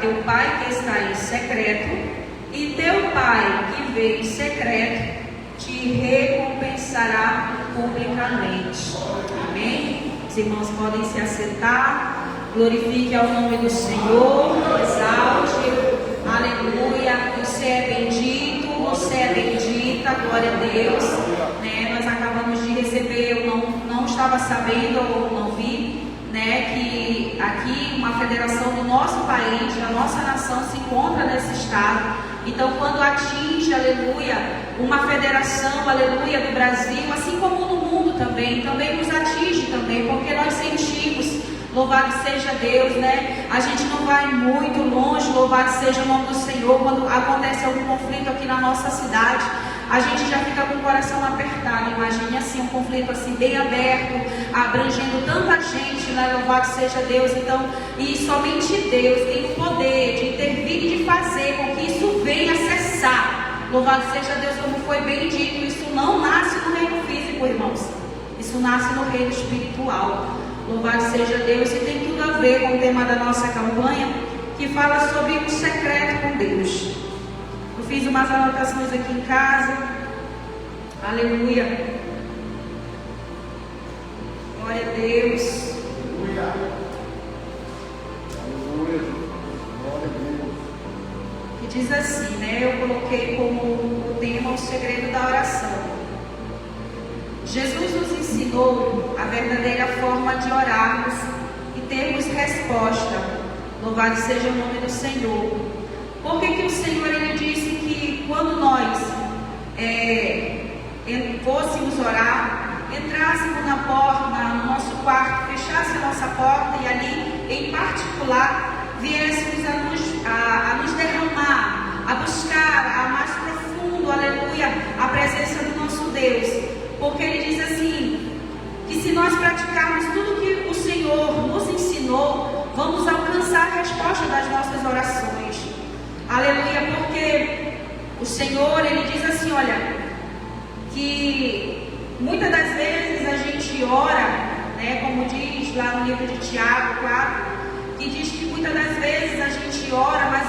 teu Pai que está em secreto, e teu Pai que vê em secreto te recompensará publicamente. Amém? Os irmãos podem se assentar. Glorifique ao nome do Senhor, exalte, aleluia. Você é bendito, você é bendita, glória a Deus. Nós acabamos de receber, eu não estava sabendo ou não vi, que aqui uma federação do nosso país, da nossa nação, se encontra nesse estado. Então, quando atinge, aleluia, uma federação, aleluia, do Brasil, assim como no mundo também nos atinge também, porque nós sentimos, louvado seja Deus, A gente não vai muito longe, louvado seja o nome do Senhor. Quando acontece algum conflito aqui na nossa cidade, a gente já fica com o coração apertado. Imagine assim, um conflito assim bem aberto, abrangendo tanta gente, louvado seja Deus. Então, e somente Deus tem o poder de intervir e de fazer com que isso venha cessar. Louvado seja Deus, como foi bem dito, isso não nasce no reino físico, irmãos. Isso nasce no reino espiritual. Louvado seja Deus, e tem tudo a ver com o tema da nossa campanha, que fala sobre o secreto com Deus. Eu fiz umas anotações aqui em casa. Aleluia. Glória a Deus. Aleluia. Aleluia. Glória a Deus. Que diz assim, eu coloquei como o tema o segredo da oração. Jesus nos ensinou a verdadeira forma de orarmos e termos resposta. Louvado seja o nome do Senhor. Por que o Senhor ele disse que quando nós fôssemos orar, entrássemos na porta, no nosso quarto, fechássemos a nossa porta e ali, em particular, viéssemos a nos derramar, a buscar a mais profundo, aleluia, a presença do nosso Deus? Porque ele diz assim, que se nós praticarmos tudo que o Senhor nos ensinou, vamos alcançar a resposta das nossas orações. Aleluia, porque o Senhor, ele diz assim, olha, que muitas das vezes a gente ora, como diz lá no livro de Tiago 4, que diz que muitas das vezes a gente ora, mas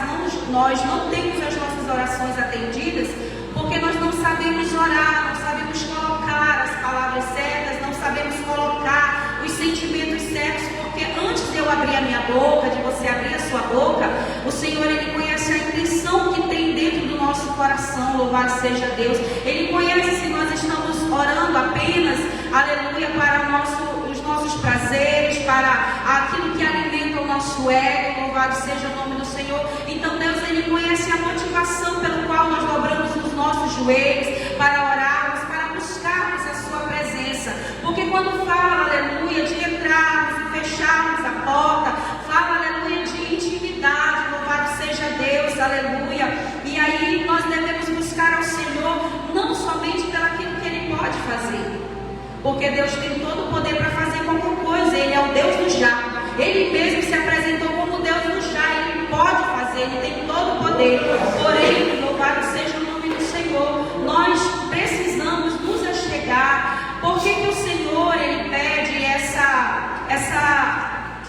nós não temos as nossas orações atendidas, porque nós não sabemos orar, não sabemos colocar as palavras certas, não sabemos colocar os sentimentos certos, porque antes de eu abrir a minha boca, de você abrir a sua boca, o Senhor, ele conhece a intenção que tem dentro do nosso coração, louvado seja Deus. Ele conhece se nós estamos orando apenas, aleluia, para os nossos prazeres, para aquilo que alimenta o nosso ego, louvado seja o nome do Senhor. Então Deus, ele conhece a motivação pelo qual nós dobramos os nossos joelhos para orarmos, para buscarmos a sua presença. Porque quando fala, aleluia, de entrarmos e fecharmos a porta, fala, aleluia, de intimidade, louvado seja Deus, aleluia. E aí nós devemos buscar ao Senhor, não somente pelaquilo que ele pode fazer, porque Deus tem todo o poder para fazer qualquer coisa. Ele é o Deus do já. Ele mesmo se apresentou como Deus do já. Ele pode fazer, ele tem todo o poder. Porém, louvado seja o nome do Senhor, nós precisamos nos achegar. Por que o Senhor, ele pede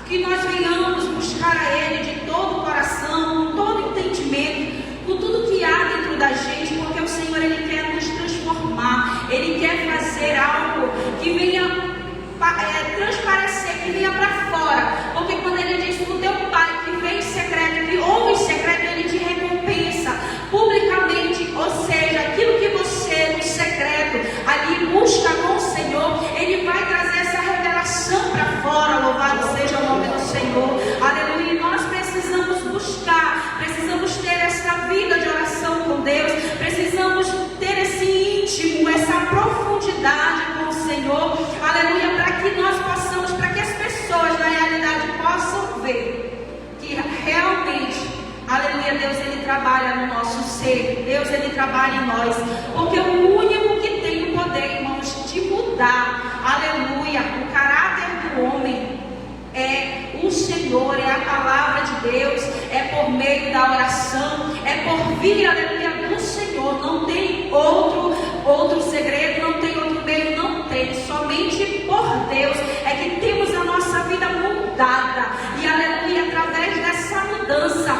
que nós venhamos buscar a ele de todo o coração, com todo o entendimento, com tudo que há dentro da gente? Porque o Senhor, ele quer nos transformar, ele quer fazer algo que venha transparecer, que venha para fora. Porque quando ele diz que o teu Pai que vem em secreto, que ouve em secreto, ele te recompensa publicamente. Ou seja, aquilo que você no secreto ali busca com o Senhor, ele vai trazer essa revelação para fora. Louvado seja o nome do Senhor, aleluia. E nós precisamos buscar, precisamos ter essa vida de oração com Deus, precisamos ter esse íntimo, essa profundidade com o Senhor, aleluia, para que nós possamos, para que as pessoas na realidade possam ver que realmente, aleluia, Deus, ele trabalha no nosso ser, Deus, ele trabalha em nós, porque o único que tem o poder, irmãos, de mudar, aleluia, o caráter do homem é o Senhor, é a palavra de Deus, é por meio da oração, é por vir, aleluia, do Senhor. Não tem outro segredo, não tem outro meio, não tem, somente por Deus é que temos a nossa vida mudada. E aleluia, através dessa mudança,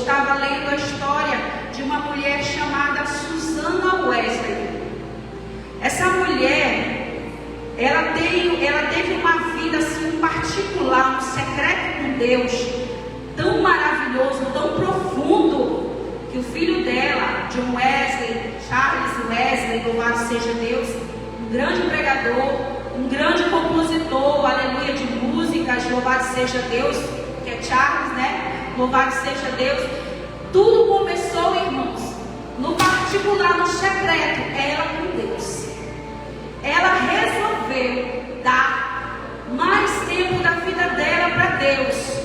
estava lendo a história de uma mulher chamada Susana Wesley. Essa mulher, ela teve uma vida assim particular, um secreto com Deus, tão maravilhoso, tão profundo, que o filho dela, John Wesley, Charles Wesley, louvado seja Deus, um grande pregador, um grande compositor, aleluia, de músicas, louvado seja Deus, que é Charles, né? Louvado seja Deus. Tudo começou, irmãos, no particular, no secreto, ela com Deus. Ela resolveu dar mais tempo da vida dela para Deus.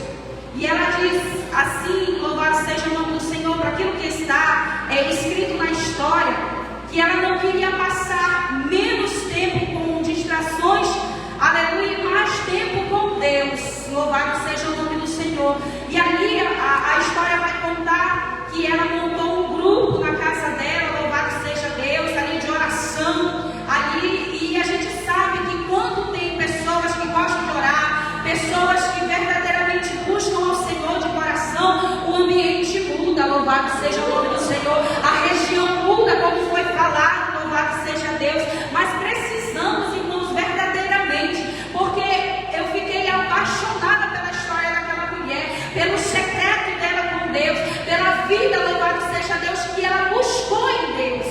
E ela diz assim, louvado seja o nome do Senhor, para aquilo que está escrito na história, que ela não queria passar menos tempo com distrações, aleluia, e mais tempo com Deus. Louvado seja o nome do Senhor. E ali a história vai contar que ela montou um grupo na casa dela, louvado seja Deus, ali de oração, ali, e a gente sabe que quando tem pessoas que gostam de orar, pessoas que verdadeiramente buscam ao Senhor de coração, o ambiente muda, louvado seja o nome do Senhor, a região muda, como foi falado, louvado seja Deus. Mas precisamos, irmãos, verdadeiramente, porque eu fiquei apaixonada pela história daquela mulher, pelo secreto dela com Deus, pela vida, louvado seja Deus, que ela buscou em Deus,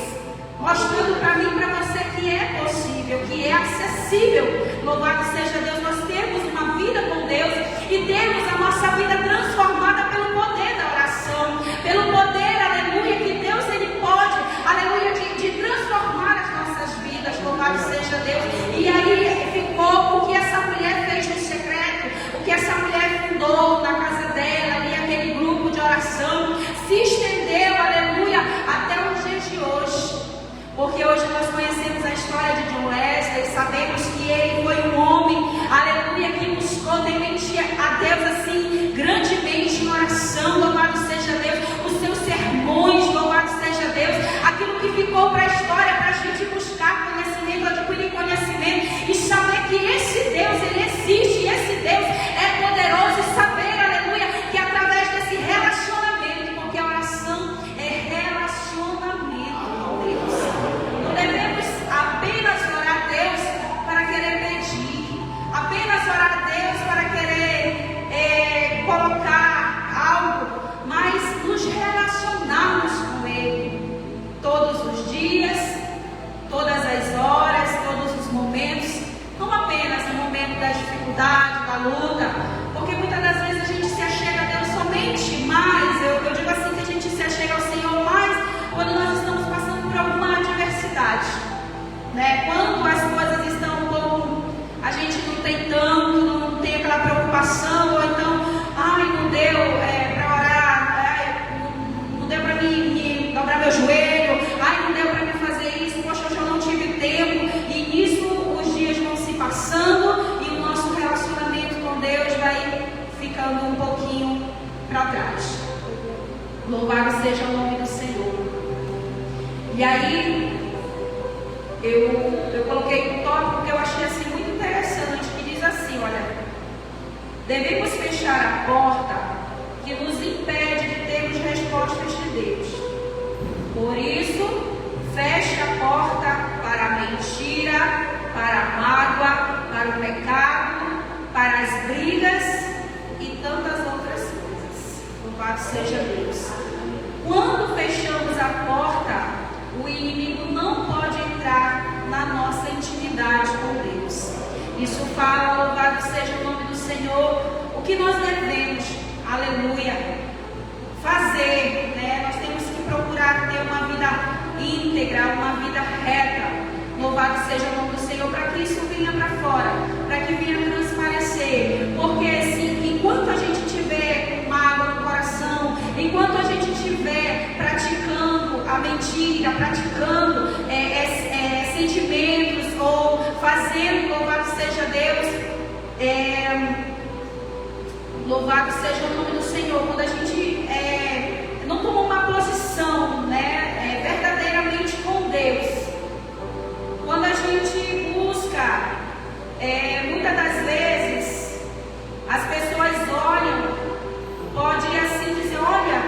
mostrando para mim e para você que é possível, que é acessível, louvado seja Deus, nós temos uma vida com Deus e temos a nossa vida transformada pelo poder da oração, pelo poder, aleluia, que Deus ele pode, aleluia, de transformar as nossas vidas, louvado seja Deus. E aí ficou o que essa mulher fez no secreto, o que essa mulher fundou na casa dela, ali aquele grupo de oração, se estendeu, aleluia, até os dias de hoje. Porque hoje nós conhecemos a história de John Wesley, sabemos que ele foi um homem, aleluia, que buscou temente a Deus assim, grandemente em oração, louvado seja Deus, os seus sermões, louvado seja Deus, aquilo que ficou para a história, para a gente buscar conhecimento, adquirir conhecimento e saber que esse Deus, ele existe, e esse Deus é poderoso, e saber, aleluia, que através desse relacionamento, porque a oração é relacionamento com Deus. Não devemos apenas orar a Deus para querer pedir, apenas orar a Deus para querer colocar algo, mas nos relacionarmos com Ele todos os dias, todas as horas, todos os momentos, não apenas no momento da dificuldade, da luta, porque muitas das vezes a gente se achega a Deus somente mais, eu digo assim que a gente se achega ao Senhor mais quando nós estamos passando por alguma adversidade, né? Quando as coisas estão um pouco, a gente não tem tanto, não tem aquela preocupação, ou então, não deu para orar, não deu para mim dobrar meu joelho, não deu para mim fazer isso, poxa, hoje eu não tive tempo, e nisso os dias vão se passando e o nosso relacionamento com Deus vai ficando um pouquinho para trás. Louvado seja o nome do Senhor. E aí eu coloquei um tópico que eu achei assim muito interessante, que diz assim, olha, devemos fechar a porta que nos impede de termos respostas de Deus. Por isso, feche a porta para a mentira, para a mágoa, para o pecado, para as brigas e tantas outras coisas. Louvado seja Deus. Quando fechamos a porta, o inimigo não pode entrar na nossa intimidade com Deus. Isso fala, louvado seja o nome do Senhor, o que nós devemos, aleluia, fazer, né? Nós temos que procurar ter uma vida íntegra, uma vida reta, louvado seja o nome do Senhor, para que isso venha para fora, para que venha transparecer, porque assim, enquanto a gente tiver mágoa no coração, enquanto a gente estiver praticando a mentira, praticando sentimentos, ou fazendo, louvado seja Deus, louvado seja o nome do Senhor, quando a gente não toma uma posição, né, verdadeiramente com Deus, quando a gente busca, muitas das vezes as pessoas olham, pode assim dizer, olha,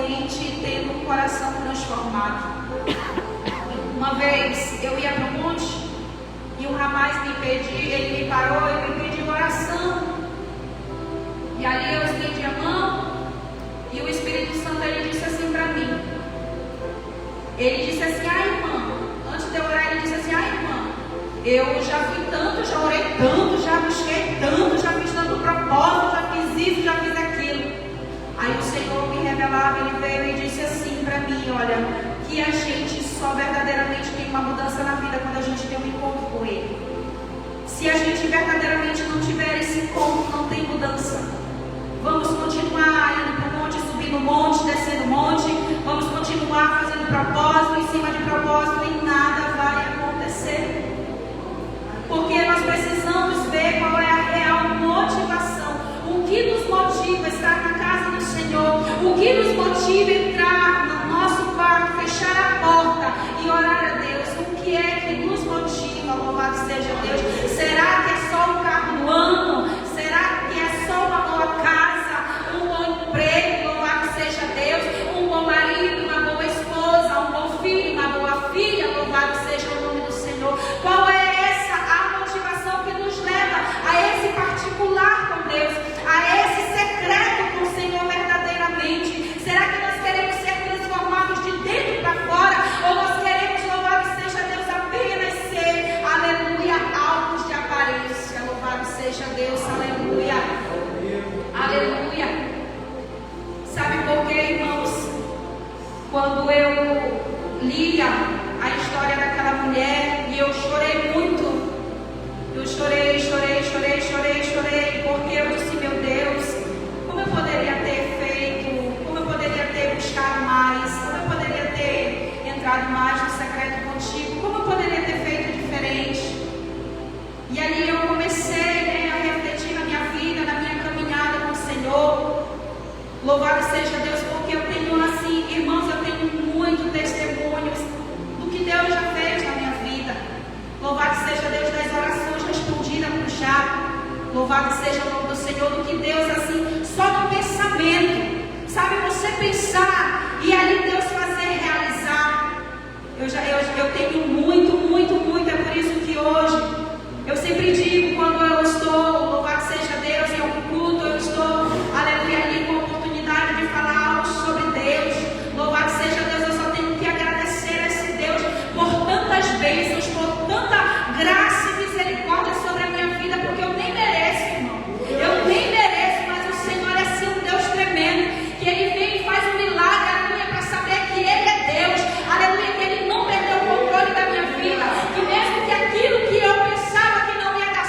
somente tendo um coração transformado. Uma vez eu ia para o monte e um rapaz ele me parou e me pediu oração. E ali eu estendi a mão e o Espírito Santo ele disse assim para mim. Ele disse assim: irmã, antes de eu orar, ele disse assim: irmã, eu já fui tanto, já orei tanto, já busquei tanto, já fiz tanto propósito, já fiz isso, já fiz aquilo. Aí o Senhor me revelava, ele veio e disse assim para mim: olha, que a gente só verdadeiramente tem uma mudança na vida quando a gente tem um encontro com Ele. Se a gente verdadeiramente não tiver esse encontro, não tem mudança. Vamos continuar indo para o monte, subindo o monte, descendo o monte, vamos continuar fazendo propósito em cima de propósito e nada vai acontecer. Porque nós precisamos ver qual é a real motivação. O que nos motiva a estar na casa do Senhor? O que nos motiva a entrar no nosso quarto, fechar a porta e orar a Deus? O que é que nos motiva? Louvado seja Deus. Será que é só o carro do ano? Será que é só uma boa casa? Um bom emprego? Louvado seja Deus. Um bom marido, uma boa esposa, um bom filho, uma boa filha? Louvado seja o nome do Senhor. Qual é essa a motivação que nos leva a esse particular com Deus, a esse secreto com o Senhor verdadeiramente? Será que nós queremos ser transformados de dentro para fora? Ou nós queremos, louvado seja Deus, apenas ser, aleluia, alvos de aparência? Louvado seja Deus, aleluia, aleluia. Sabe por quê, irmãos? Quando eu lia a história daquela mulher e eu chorei muito, eu chorei, porque eu disse: meu Deus, como eu poderia ter feito, como eu poderia ter buscado mais, como eu poderia ter entrado mais no secreto contigo, como eu poderia ter feito diferente. E ali eu comecei a refletir na minha vida, na minha caminhada com o Senhor. Louvado seja Deus, porque eu tenho assim, irmãos, eu tenho muito testemunhos do que Deus já fez na minha vida. Louvado seja Deus das orações respondidas por Jaco. Louvado seja o nome do Senhor, do que Deus, assim, só no pensamento, sabe, você pensar e ali Deus fazer realizar. Eu tenho muito, é por isso que hoje eu sempre digo, quando eu estou, louvado seja Deus, em algum culto, eu estou, aleluia, ali com a oportunidade de falar algo sobre Deus. Louvado seja Deus, eu só tenho que agradecer a esse Deus por tantas bênçãos, por tanta graça e misericórdia sobre a minha vida, porque eu nem mereço, irmão. Eu nem mereço, mas o Senhor é assim um Deus tremendo, que Ele vem e faz um milagre, aleluia, para saber que Ele é Deus, aleluia, que Ele não perdeu o controle da minha vida, que mesmo que aquilo que eu pensava que não ia dar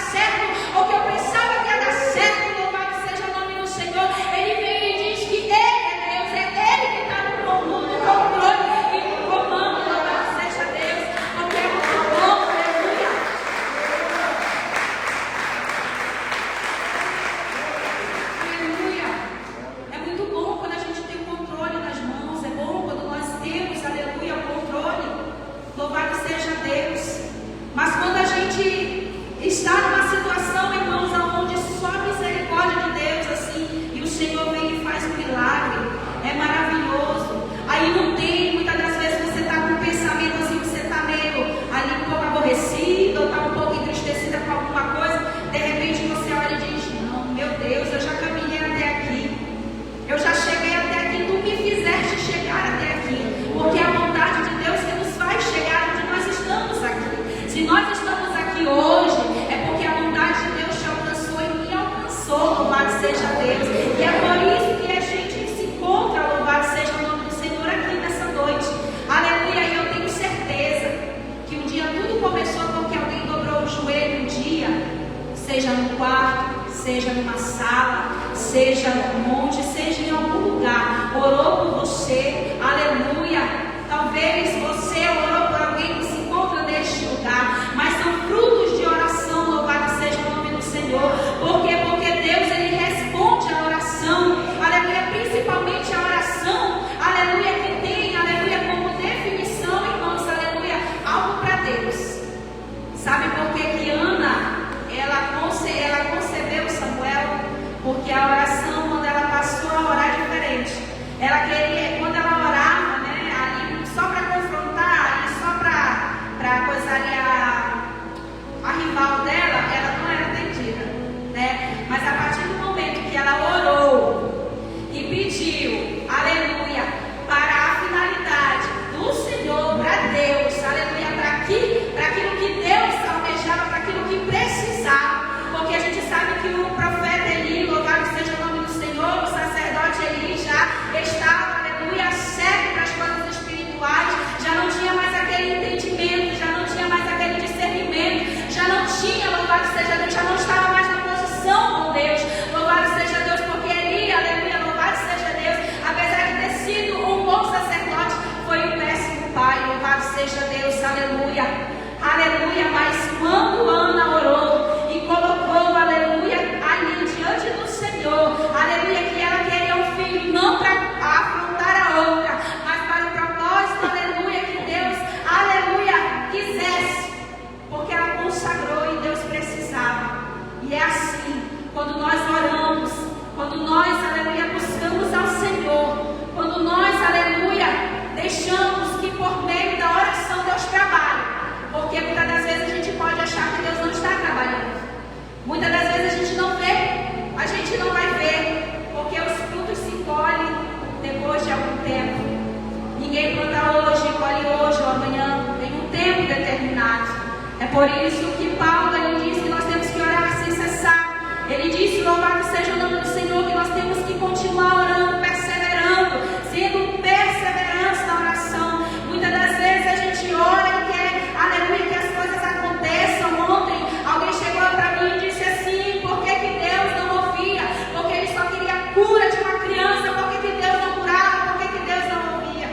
É por isso que Paulo ele diz que nós temos que orar sem cessar. Ele disse, louvado seja o nome do Senhor, que nós temos que continuar orando, perseverando, sendo perseverantes na oração. Muitas das vezes a gente ora e quer, aleluia, que as coisas aconteçam. Ontem alguém chegou para mim e disse assim, por que Deus não ouvia? Porque ele só queria a cura de uma criança, por que Deus não curava? Por que Deus não ouvia?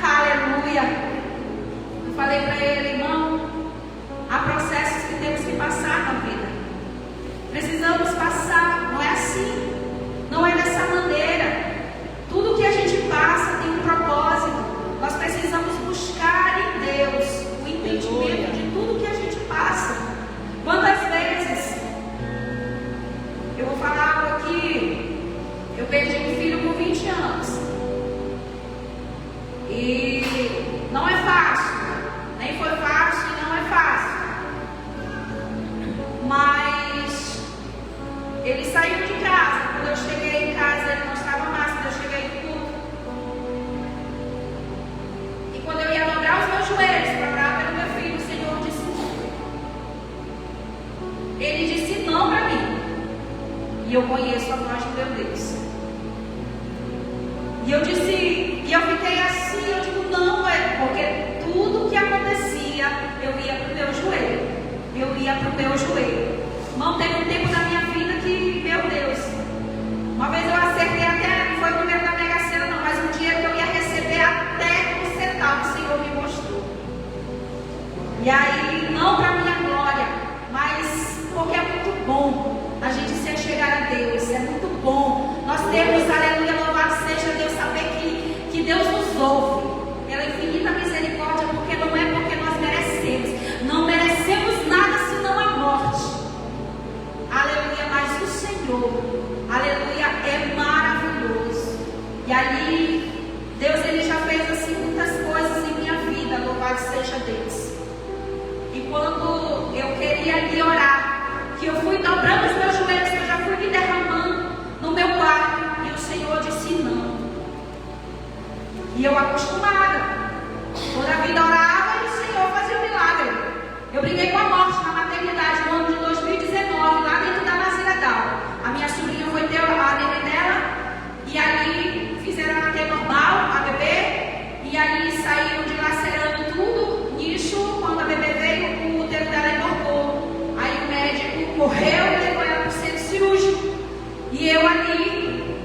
Aleluia. Eu falei para ele, irmão, há processos que temos que passar na vida. Precisamos passar, não é assim, não é dessa maneira. Tudo que a gente passa tem um propósito. Nós precisamos buscar em Deus o entendimento de tudo que a gente passa. Quantas vezes, eu vou falar algo aqui, eu perdi um filho com 20 anos. E não é fácil, nem foi fácil e não é fácil. Mas ele saiu de casa. Quando eu cheguei em casa, ele não estava mais. Quando eu cheguei no culto, e quando eu ia dobrar os meus joelhos para orar pelo meu filho, o Senhor disse não. Ele disse não para mim. E eu conheço a voz de meu Deus. E eu disse, e eu fiquei assim, eu digo, não, porque tudo que acontecia, eu ia para o meu joelho. Eu ia para o meu joelho. Não teve um tempo da minha vida que, meu Deus, uma vez eu acertei até, não foi o número da Mega Sena não, mas um dia que eu ia receber até um centavo, o Senhor me mostrou. E aí, não para minha glória, mas porque é muito bom a gente se achegar a Deus, é muito bom. Nós temos, aleluia, louvado seja Deus, saber que Deus nos ouve, pela infinita misericórdia, porque não é porque nós merecemos, não merecemos nada senão a morte. Aleluia, mas o Senhor, aleluia, é maravilhoso. E ali, Deus ele já fez assim muitas coisas em minha vida, louvado seja Deus. E quando eu queria lhe orar, que eu fui dobrando os meus joelhos, que eu já fui me derramando no meu quarto, e o Senhor disse não. E eu acostumada, toda a vida orava e o Senhor fazia um milagre. Eu briguei com a morte na maternidade no ano de 2019, lá dentro da Maziradal. A minha sobrinha foi ter a neném dela, e ali fizeram ela ter normal, a bebê, e ali saíram dilacerando tudo. Nisso, quando a bebê veio, o útero dela engordou. Aí o médico correu e levou ela para o centro cirúrgico. E eu ali,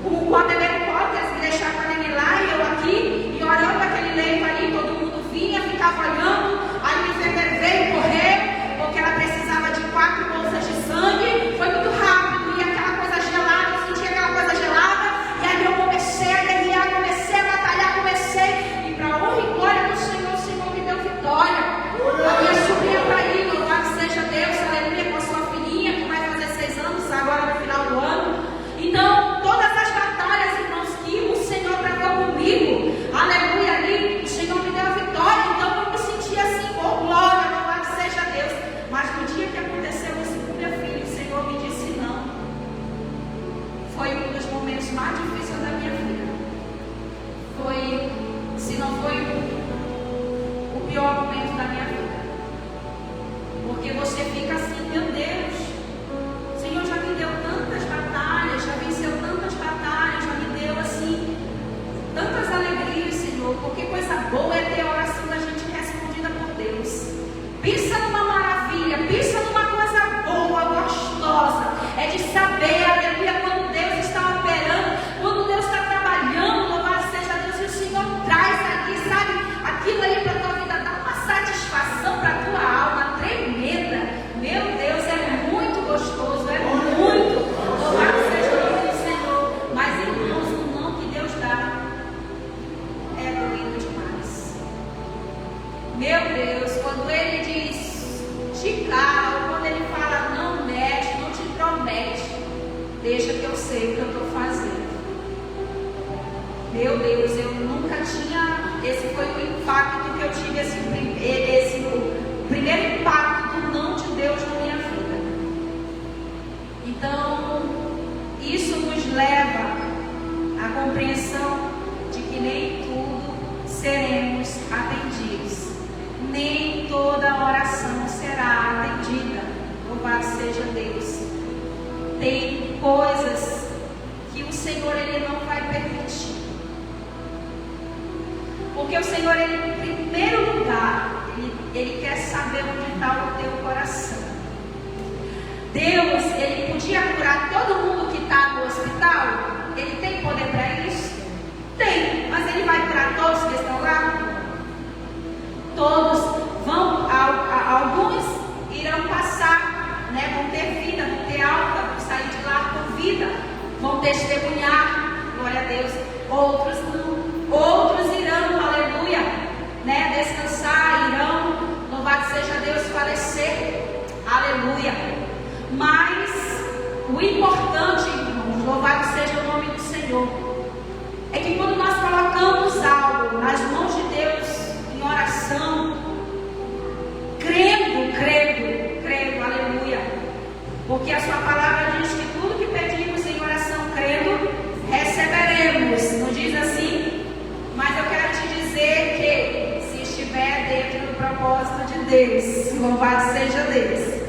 com a bebê no colo, eles me deixaram com a neném lá, e eu aqui, e orando aquele leito ali, todo mundo vinha, ficava olhando. Aí o enfermeiro veio correr, porque ela precisava de 4 bolsas de sangue. Foi muito rápido, e aquela coisa gelada, eu senti aquela coisa gelada. E aí eu comecei a guerrear, comecei a batalhar, e para honra e glória do Senhor, o Senhor me deu vitória. A minha sobrinha está aí, louvado seja Deus, aleluia, com a sua filhinha, que vai fazer 6 anos agora no final do ano. Então, todas as batalhas, irmãos, que o Senhor travou comigo, aleluia, ali, o Senhor me deu a vitória. Então, eu me senti assim, oh glória, louvado seja Deus. Mas no dia que aconteceu isso com minha filha, o Senhor me disse não. Foi um dos momentos mais difíceis da minha vida. Foi, se não foi o pior momento da minha vida. Porque você fica assim, meu Deus, o Senhor já me deu tantas batalhas, já venceu tantas batalhas, já me deu assim, tantas alegrias, Senhor. Porque coisa boa é ter a oração da gente respondida por Deus. Pensa numa maravilha, pensa numa coisa boa, gostosa. É de saber, aleluia, quando Deus está operando, quando Deus está trabalhando, louvado seja Deus, e o Senhor traz ali, sabe, aquilo ali para a tua vida, dá uma satisfação para a tua alma tremenda. Meu Deus, é muito gostoso, é muito. Louvado seja o nome do Senhor. Mas irmãos, o não que Deus dá é doído demais. Meu Deus, quando Ele diz te cala, quando Ele fala não mexe, não te promete, deixa que eu sei o que eu estou fazendo. Meu Deus, eu nunca tinha. Esse foi o impacto que eu tive, o primeiro impacto do não de Deus na minha vida. Então, isso nos leva à compreensão de que nem tudo seremos atendidos. nem toda oração será atendida. Louvado seja Deus. Tem coisas que o Senhor ele não vai permitir. Porque o Senhor, ele, em primeiro lugar, ele quer saber onde está o teu coração. Deus, ele podia curar todo mundo que está no hospital? Ele tem poder para isso? Tem, mas ele vai curar todos que estão lá? Todos vão, alguns irão passar, né? Vão ter vida, vão ter alta, vão sair de lá com vida, vão testemunhar, glória a Deus. Outros não, outros irão, aleluia, né? Descansar, irão, louvado seja Deus, falecer, aleluia. Mas o importante, irmãos, louvado seja o nome do Senhor, é que quando nós colocamos algo nas mãos de Deus em oração, crendo, aleluia, porque a sua palavra diz que tudo que pedimos em oração crendo, receberemos, não diz assim? Mas eu quero te dizer que se estiver dentro do propósito de Deus, louvado seja Deus,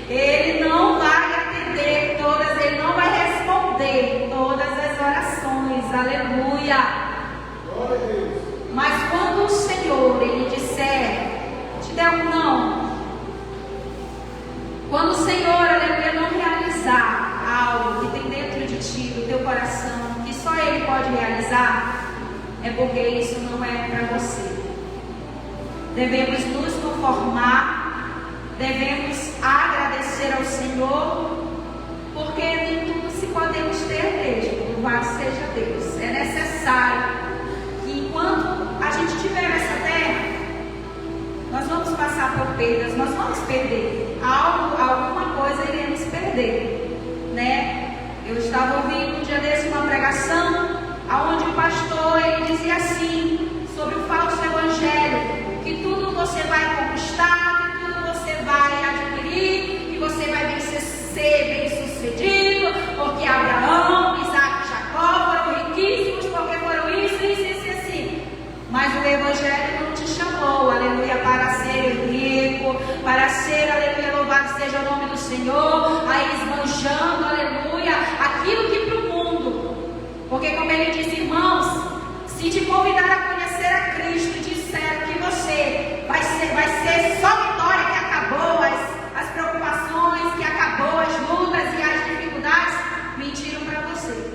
Ele não vai atender todas, Ele não vai responder todas as orações, aleluia. Mas quando o Senhor, Ele disser, te der um não, quando o Senhor, aleluia, não realizar algo que tem dentro de ti, do teu coração, que só Ele pode realizar, é porque isso não é para você. Devemos nos conformar, devemos agradecer ao Senhor, porque nem tudo se podemos ter mesmo, louvado seja Deus. É necessário que enquanto a gente estiver nessa terra, nós vamos passar por perdas, nós vamos perder alguma coisa iremos perder, né? Eu estava ouvindo um dia desse uma pregação, onde o pastor ele dizia assim, sobre o falso evangelho, que tudo você vai conquistar, que tudo você vai adquirir, que você vai ser bem sucedido, porque Abraão, Isaac e Jacó foram riquíssimos, porque foram isso, assim. Mas o evangelho não te chamou, aleluia, para ser rico, para ser, aleluia, louvado seja o nome do Senhor, aí esbanjando, aleluia, aquilo que para o mundo. Porque como ele disse, irmãos, se te convidar a conhecer a Cristo e disser que você vai ser só vitória, que acabou as preocupações, que acabou as lutas e as dificuldades, mentiram para você.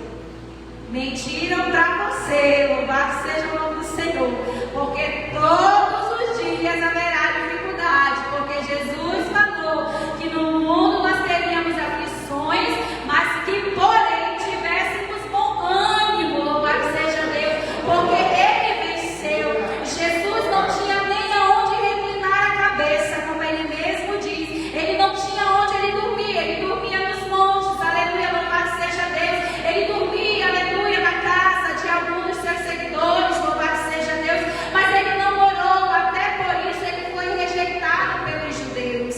Mentiram para você, louvado seja o nome do Senhor, porque todos os dias haverá dificuldade, porque Jesus falou que no mundo nós teríamos aflições, mas que porém tivéssemos bom ânimo, louvado seja Deus, porque Ele venceu. Jesus não tinha nem aonde reclinar a cabeça, como Ele mesmo diz, Ele não tinha onde Ele dormia nos montes, aleluia, louvado seja Deus, Ele dormia, aleluia, na casa de alguns dos seus seguidores, louvado seja Deus, mas Ele não morou, até por isso Ele foi rejeitado pelos judeus,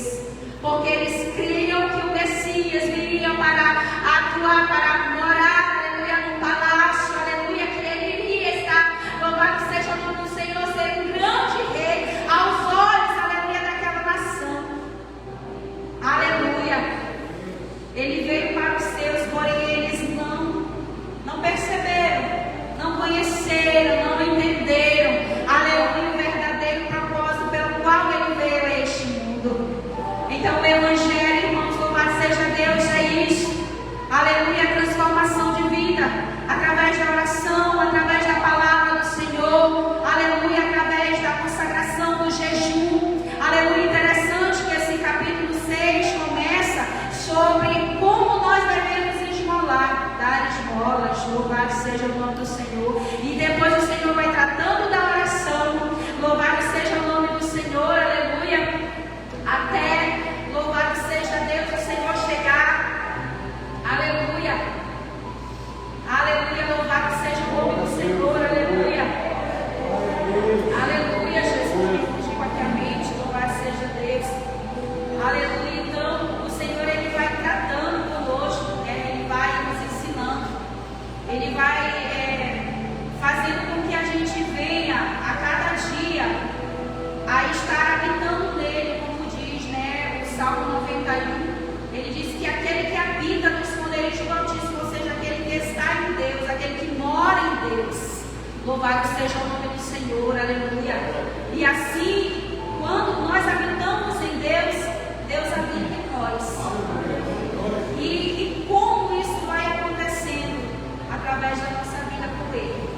porque eles criam que o Messias viria para atuar, para morar, aleluia, num palácio, aleluia, que Ele iria estar, louvado seja o nome do Senhor, ser um grande rei, aos olhos, aleluia, daquela nação, aleluia. Ele veio para os seus, porém eles não perceberam, não conheceram, não entenderam, aleluia, o verdadeiro propósito pelo qual Ele veio a este mundo. Então o Evangelho, irmãos, louvado seja Deus, é isso, aleluia, transformação de vida, através da oração, através da palavra do Senhor, aleluia, através da consagração do jejum, aleluia. Interessante que esse capítulo 6 começa sobre como nós devemos esmolar, dar esmolas, louvado seja o nome do Senhor, e depois o Senhor vai tratando da oração, louvado seja o nome do Senhor, aleluia, até, louvado seja Deus, o Senhor chegar, aleluia, aleluia, louvado seja o nome do Senhor, aleluia, aleluia, Jesus, me fugiu aqui a mente, louvado seja Deus, aleluia. Então o Senhor Ele vai tratando conosco, Ele vai nos ensinando, Ele vai fazendo com que a gente venha a cada dia a estar Louvado seja o nome do Senhor, aleluia. E assim, quando nós habitamos em Deus, Deus habita em nós. E como isso vai acontecendo? Através da nossa vida com Ele.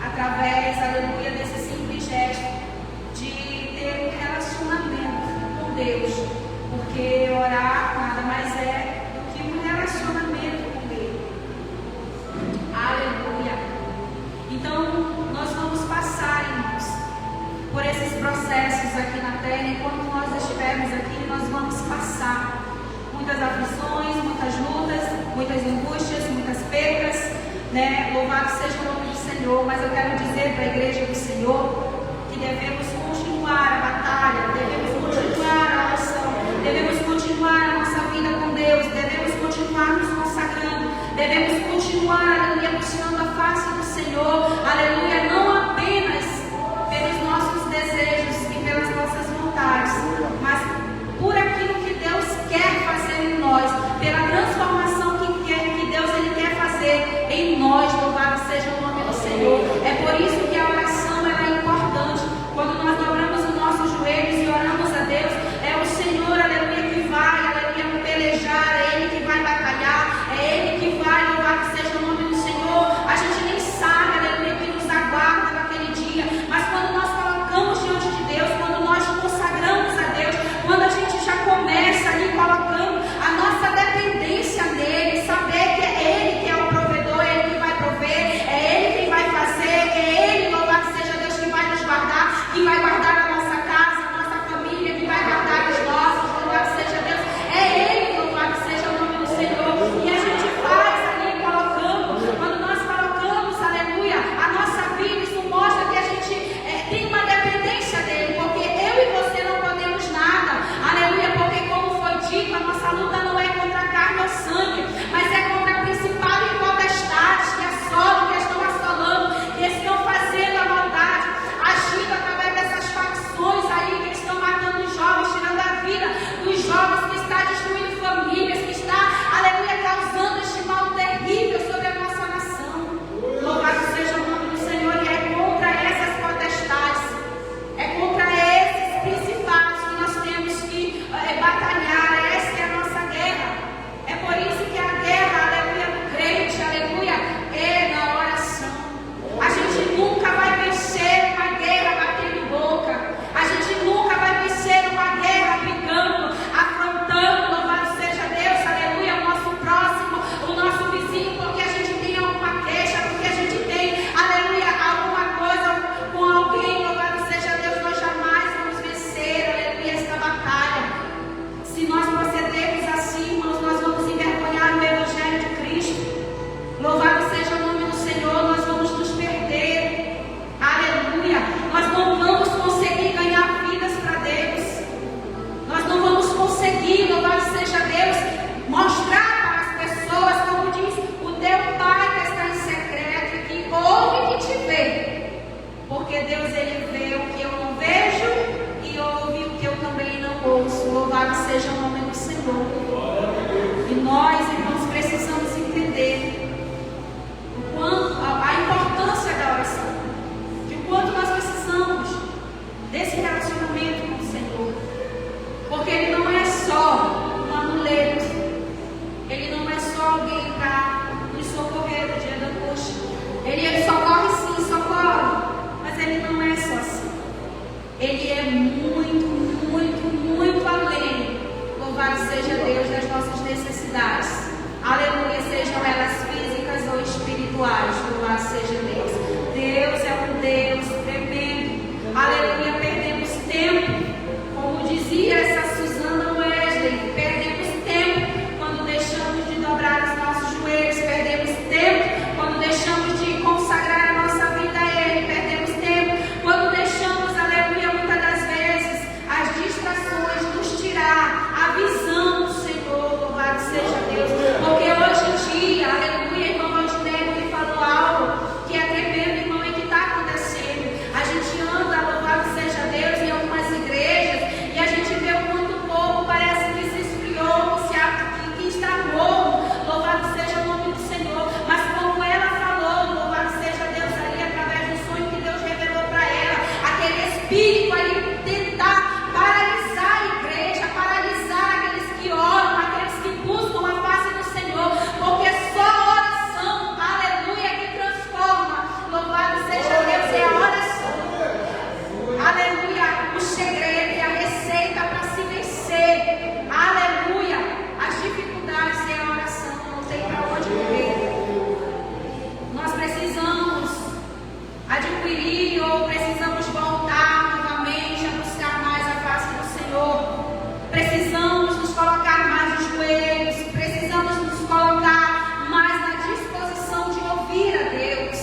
Através, aleluia, desse simples gesto de ter um relacionamento com Deus. Porque orar nada mais é do que um relacionamento com Ele. Aleluia. Então, nós vamos passar, irmãos, por esses processos aqui na terra. Enquanto nós estivermos aqui, nós vamos passar muitas aflições, muitas lutas, muitas angústias, muitas percas, né? Louvado seja o nome do Senhor. Mas eu quero dizer para a igreja do Senhor que devemos continuar a batalha, devemos continuar a oração, devemos continuar a nossa vida com Deus, devemos continuar nos consagrando, devemos continuar, aleluia, buscando a face do Senhor, aleluia, não apenas pelos nossos desejos e pelas nossas vontades, mas por aquilo que Deus quer fazer em nós, pela transformação que Deus ele quer fazer em nós. Louvado seja o nome do Senhor. É por isso que a oração ela é importante. Quando nós dobramos os nossos joelhos e oramos a Deus, é o Senhor, aleluia, que vai, aleluia, pelejar, é Ele que vai batalhar, é Ele que vai, louvado seja o nome do Senhor. A gente nem sabe, aleluia, que nos aguarda naquele dia, mas quando nós colocamos diante de Deus, quando nós consagramos a Deus, quando a gente já começa ali colocando a nossa dependência nele, saber que é Ele que é o provedor, é Ele que vai prover, é Ele quem vai fazer, é Ele, louvado seja Deus, que vai nos guardar, que vai guardar a nossa casa, a nossa família, que vai guardar os nossos, louvado seja Deus, é Ele, louvado seja o nome do Senhor. E a gente faz ali colocando, quando nós colocamos, aleluia, a nossa vida, isso mostra que a gente tem uma dependência dele, porque eu e você não podemos nada, aleluia, porque como foi dito, a nossa luta não é contra a carne ou sangue, mas é contra principado e potestades que assolam, que estão assolando, que estão fazendo a maldade, agindo através dessas facções aí, que estão matando os jovens, tirando a vida dos jovens, que está destruindo famílias, que está, aleluia, causando este mal terrível sobre a nossa nação. Louvado seja o nome do Senhor. E é contra essas potestades, é contra esses principados que nós temos que batalhar. Essa é a nossa guerra. É por isso que a guerra, aleluia, do crente, aleluia, é na oração. A gente nunca vai vencer uma guerra batendo boca. A gente nunca vai vencer uma guerra brigando, afrontando, louvado seja Deus, aleluia, o nosso próximo, o nosso vizinho, porque a gente tem alguma queixa, porque a gente tem, aleluia, alguma coisa com alguém, louvado seja Deus. Nós jamais vamos vencer, aleluia, esta batalha. Se nós procedermos assim, irmãos, nós vamos envergonhar o Evangelho de Cristo. Louvado seja o nome do Senhor. Nós vamos nos perder, aleluia. Nós não vamos conseguir ganhar vidas para Deus. Nós não vamos conseguir, louvado seja Deus, mostrar para as pessoas, como diz o teu Pai que está em secreto e que ouve e que te vê. Porque Deus ele vê o que eu não vejo e ouve o que eu também não ouço. Louvado seja o nome do Senhor. E nós, irmãos, precisamos entender a importância da oração, de quanto nós precisamos desse relacionamento com o Senhor, porque Ele não é só um amuleto, Ele não é só alguém para nos socorrer no dia da angústia. Ele socorre sim, socorre, mas Ele não é só assim. Ele é muito, muito, muito além, louvado seja Deus, das nossas necessidades. Aleluia, sejam elas físicas ou espirituais, louvado seja Deus. Deus é um Deus tremendo. Aleluia, perdemos tempo, como dizia essa Susana Wesley, perdemos tempo quando deixamos de dobrar os nossos joelhos, perdemos tempo quando deixamos de consagrar a nossa vida a Ele, perdemos tempo quando deixamos, aleluia, muitas das vezes as distrações nos tirar a visão do Senhor, louvado seja Deus. Porque hoje em dia, aleluia, irmão Odinei, ele falou algo que é espírito aí tentar paralisar a igreja, paralisar aqueles que oram, aqueles que buscam a face do Senhor, porque só a oração, aleluia, que transforma. Louvado seja Deus, é a oração. Aleluia, o segredo e a receita para se vencer. Aleluia, as dificuldades é a oração, não tem para onde correr. Nós precisamos adquirir ou precisamos voltar novamente a buscar mais a face do Senhor. Precisamos nos colocar mais de joelhos, precisamos nos colocar mais na disposição de ouvir a Deus.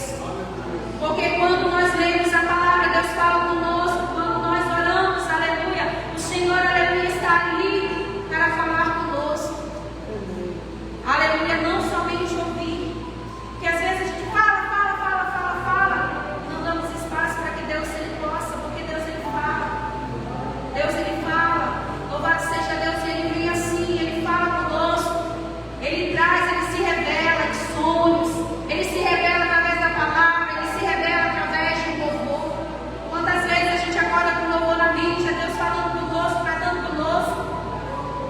Porque quando nós lemos a palavra, Deus fala conosco, quando nós oramos, aleluia, o Senhor, aleluia, está ali para falar conosco. Aleluia, não somente ouvir, porque às vezes a gente fala, não damos espaço para que Deus ele possa, porque Deus ele fala. Deus ele fala, louvado seja Deus, e ele vem assim, ele fala conosco, ele traz, ele se revela de sonhos, ele se revela através da palavra, ele se revela através de um louvor. Quantas vezes a gente acorda com louvor na mídia, Deus falando conosco, tratando conosco,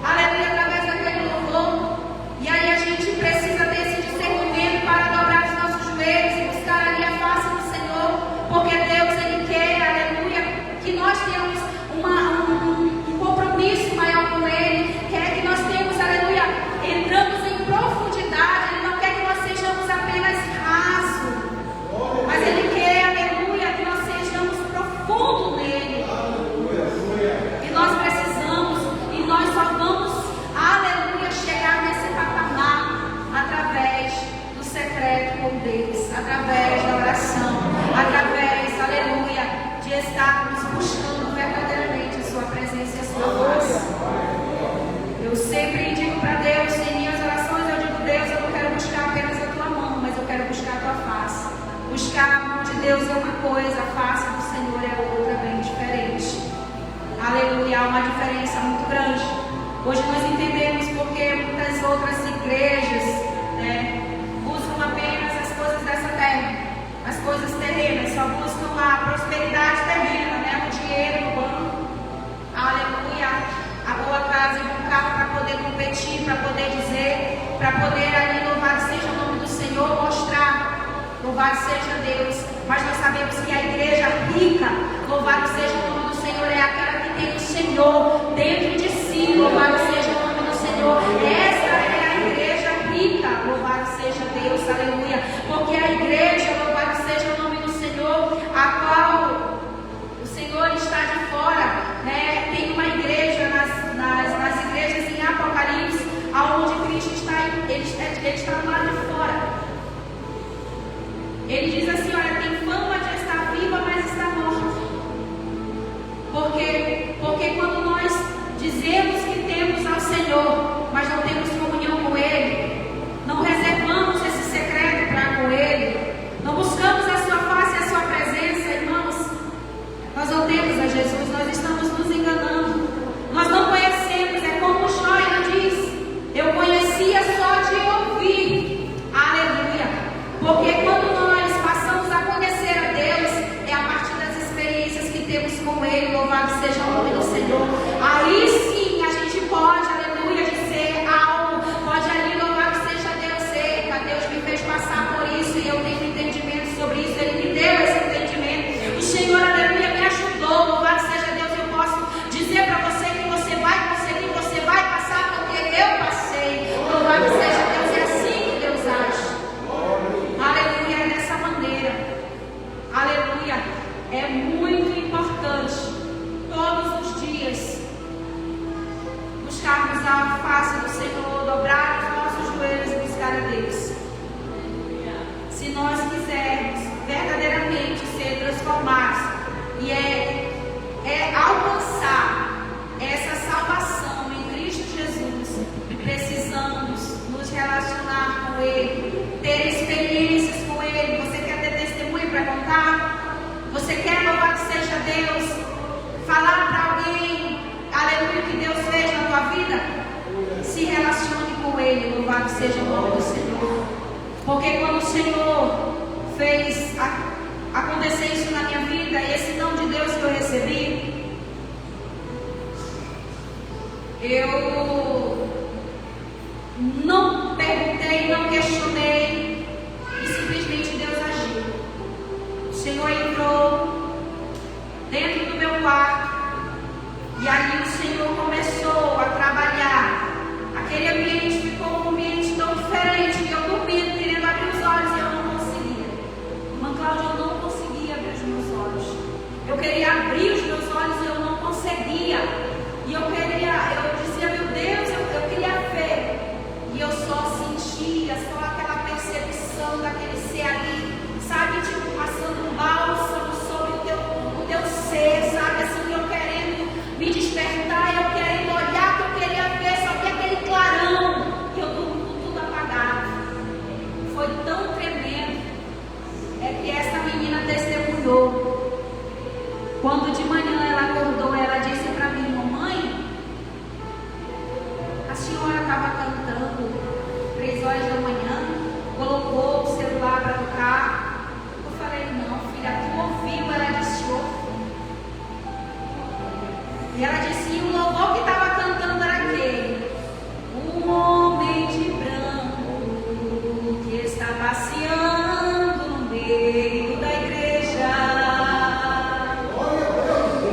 aleluia, através daquele louvor. E aí a gente precisa desse discernimento para dobrar os nossos joelhos e buscar ali a face do Senhor, porque Deus ele quer, aleluia, que nós tenhamos um compromisso maior com Ele, quer que nós tenhamos, aleluia, entramos em profundidade. Ele não quer que nós sejamos apenas rasos, mas Ele quer, aleluia, que nós sejamos profundos nele. E nós precisamos, e nós só vamos, aleluia, chegar nesse patamar através do secreto com Deus, através da oração, através, aleluia, de estarmos buscando verdadeiramente a sua presença e a sua face. Eu sempre digo para Deus, em minhas orações, eu digo, Deus, eu não quero buscar apenas a tua mão, mas eu quero buscar a tua face. Buscar a mão de Deus é uma coisa, a face do Senhor é outra, bem diferente. Aleluia, há uma diferença muito grande. Hoje nós entendemos porque muitas outras igrejas, buscam apenas as coisas dessa terra, as coisas terrenas, só buscam a prosperidade terrena, o dinheiro no banco, aleluia, a boa casa e um bom carro para poder competir, para poder dizer, para poder ali, louvado seja o nome do Senhor, mostrar, louvado seja Deus. Mas nós sabemos que a igreja rica, louvado seja o nome do Senhor, é aquela que tem o Senhor dentro de si, louvado seja o nome do Senhor. Essa é a igreja rica, louvado seja Deus, aleluia, porque a igreja, louvado seja o nome do Senhor, a qual o Senhor está de fora, tem uma igreja nas igrejas em Apocalipse, aonde Cristo está, ele está do lado de fora. Ele diz assim, olha, tem fama de estar viva, mas está morta. Porque quando nós dizemos que temos ao Senhor, mas não temos comunhão com Ele, não reservamos esse secreto para com Ele, não buscamos a sua face e a sua presença, irmãos, nós não temos a Jesus, nós estamos nos enganando. Nós não conhecemos, é como o Jó diz, eu conhecia só de ouvir, aleluia, porque quando nós passamos a conhecer a Deus, é a partir das experiências que temos com Ele, louvado seja o nome do Senhor. Aí sim a gente pode, aleluia, dizer algo, pode ali, louvado seja Deus, eita, Deus me fez passar por isso e eu tenho entendimento sobre isso, Ele me deu esse entendimento, o Senhor, aleluia, me ajudou, louvado seja Deus. Eu posso dizer para você que você vai conseguir, você vai passar, porque eu passei, louvado seja Deus, é assim que Deus age, aleluia, é dessa maneira, aleluia, é muito importante todos os dias buscarmos a face do Senhor, dobrar os nossos joelhos e buscar a Deus. Se nós quisermos verdadeiramente ser transformados e alcançar essa salvação em Cristo Jesus, precisamos nos relacionar com Ele, ter experiências com Ele. Você quer ter testemunho para contar? Você quer, louvado seja Deus, falar para alguém, aleluia, que Deus fez na tua vida? Se relacione com Ele, louvado seja o nome do Senhor. Porque quando o Senhor fez acontecer isso na minha vida, esse dom de Deus que eu recebi, Eu não perguntei, não questionei, e simplesmente Deus agiu. O Senhor entrou dentro do meu quarto, e ali o Senhor começou a trabalhar. Aquele ambiente ficou um ambiente tão diferente que eu dormindo, querendo abrir os olhos e eu não conseguia. Irmã Cláudia, eu não conseguia abrir os meus olhos. Eu queria abrir os meus olhos e eu não conseguia. E eu dizia, meu Deus, eu queria ver. E eu só sentia, só aquela percepção daquele ser ali, sabe, tipo, passando um bálsamo sobre o teu ser, sabe, assim, eu querendo me despertar, eu querendo olhar, que eu queria ver, só que aquele clarão, que eu durmo com tudo apagado. Foi tão tremendo, é que essa menina testemunhou. Quando de manhã ela acordou, ela disse para mim, mamãe, a senhora estava cantando 3 horas da manhã, colocou o celular para tocar. Eu falei, não filha, tu ouviu? Ela disse, ouvi. E ela disse, e o louvor que estava cantando era aquele, um homem de branco que está passeando no meio da igreja.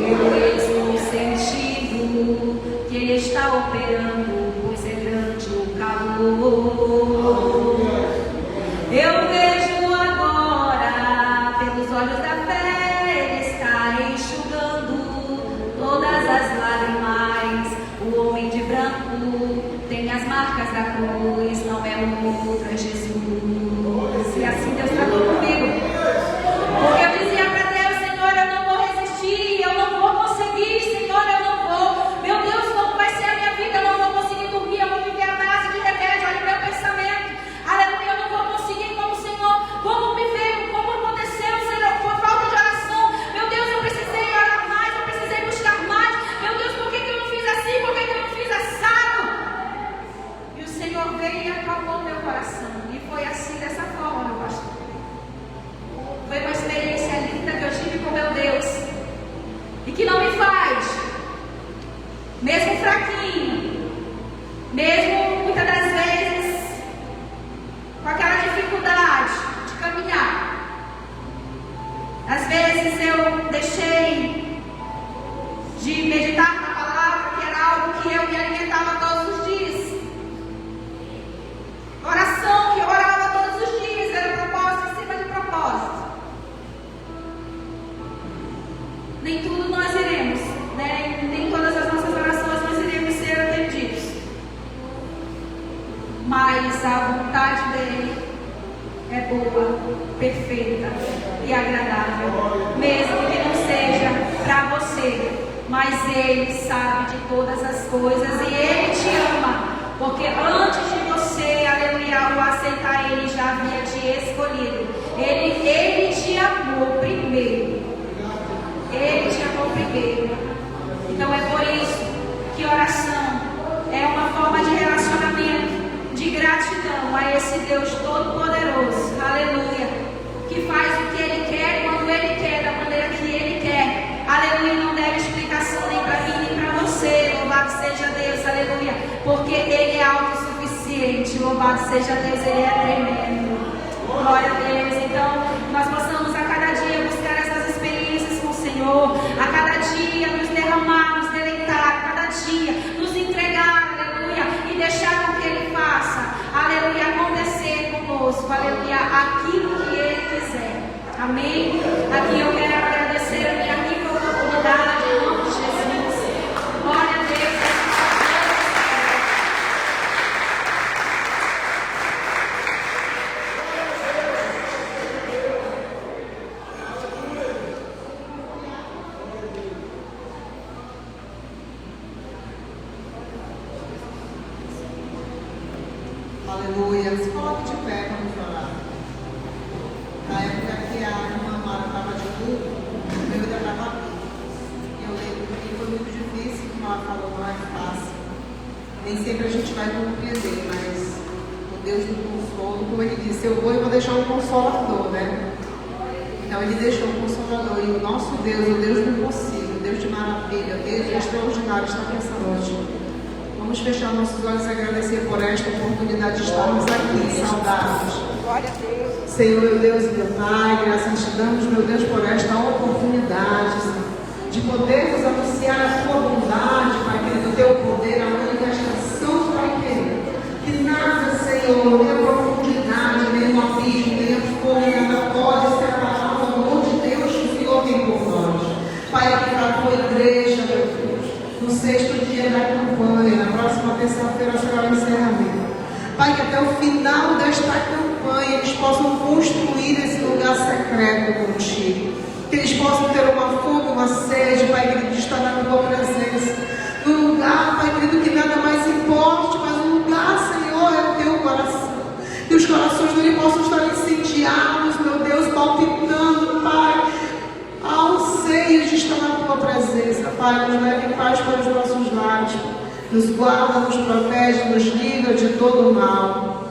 Eu estou sentindo que ele está operando, pois é grande o calor. Eu vejo agora, pelos olhos da fé, ele está enxugando todas as lágrimas. O homem de branco tem as marcas da cruz, não é outro, é Jesus. E assim Deus tratou comigo. Porque eu dizia para Deus, Senhor, eu não vou resistir, eu não vou conseguir, Senhor, eu não vou. Meu Deus, como vai ser a minha vida? Eu não vou conseguir dormir, eu vou viver a base de remédio, olha o meu pensamento. Aleluia, eu não vou conseguir como, Senhor, como me veio, como aconteceu, Senhor, por falta de oração. Meu Deus, eu precisei orar mais, eu precisei buscar mais. Meu Deus, por que eu não fiz assim? Por que eu não fiz assado? E o Senhor veio e acalmou meu coração. E foi assim, dessa forma, meu pastor. Foi uma experiência linda que eu tive com meu Deus. E que não me faz, mesmo fraquinho, mesmo muitas das vezes com aquela dificuldade de caminhar. Às vezes eu deixei de meditar na palavra, que era algo que eu me alimentava todos os dias. Oração que eu orava todos os dias, era propósito em cima de propósito. Nem tudo nós iremos, né? Nem todas as nossas orações nós iremos ser atendidos. Mas a vontade dele é boa, perfeita e agradável. Mesmo que não seja para você, mas ele sabe de todas as coisas e ele te ama. Porque antes de você, aleluia, o aceitar, ele já havia te escolhido. Ele te amou primeiro. Ele te amou primeiro. Então é por isso que oração é uma forma de relacionamento, de gratidão a esse Deus Todo-Poderoso, aleluia, que faz o que Ele quer, quando Ele quer, da maneira que Ele quer, aleluia. Não deve explicação nem para mim, nem para você. Louvado seja Deus, aleluia, porque Ele é autossuficiente. Louvado seja Deus, Ele é tremendo. Glória a Deus. Então nós possamos a cada dia buscar essas experiências com o Senhor, a cada dia nos derramar, nos deleitar, a cada dia nos entregar, aleluia, e deixar com que Ele faça, aleluia, acontecer conosco, aleluia, aquilo que Ele quiser. Amém? Aqui eu quero agradecer a minha rica oportunidade em nome de Jesus. Glória a Deus. Aleluia. Se coloque de pé, vamos orar. Na época que a irmã Mara estava de luto, eu ainda estava aqui. Eu lembro que foi muito difícil, como ela falou, não é fácil. Nem sempre a gente vai compreender, mas o Deus do consolo, como ele disse, eu vou deixar um consolador, né? Então ele deixou um consolador. E o nosso Deus, o Deus do impossível, o Deus de maravilha, o Deus extraordinário está aqui essa noite. Vamos fechar nossos olhos e agradecer por esta oportunidade de estarmos aqui, saudáveis. Senhor, meu Deus e meu Pai, graças te damos, meu Deus, por esta oportunidade, Senhor, de podermos anunciar a tua bondade, Pai querido, o teu poder, a manifestação, Pai querido. Que nada, Senhor, nem a profundidade, nem o abismo, nem a fome, nada pode separar o amor de Deus que o Senhor tem por nós. Pai, aqui para a tua igreja, meu Deus, no 6º dia da campanha, na próxima terça-feira será o encerramento. Pai, que até o final desta campanha eles possam construir esse lugar secreto contigo. Que eles possam ter uma fome, uma sede, Pai querido, de estar na tua presença. Num lugar, Pai querido, que nada mais importe, mas o lugar, Senhor, é o teu coração. Que os corações dele possam estar incendiados, meu Deus, palpitando, Pai, ao seio de estar na tua presença. Pai, nos leve em paz para os nossos lares. Nos guarda, nos protege, nos livra de todo o mal.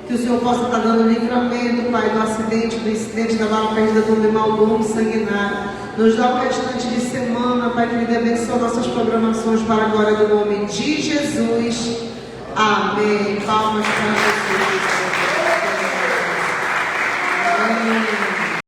Que o Senhor possa estar dando livramento, Pai, do acidente, do incidente, da bala perdida, do mal, do homem sanguinário. Nos dá o restante de semana, Pai, que Ele abençoe nossas programações para a glória do nome de Jesus. Amém. Palmas para Jesus. Amém.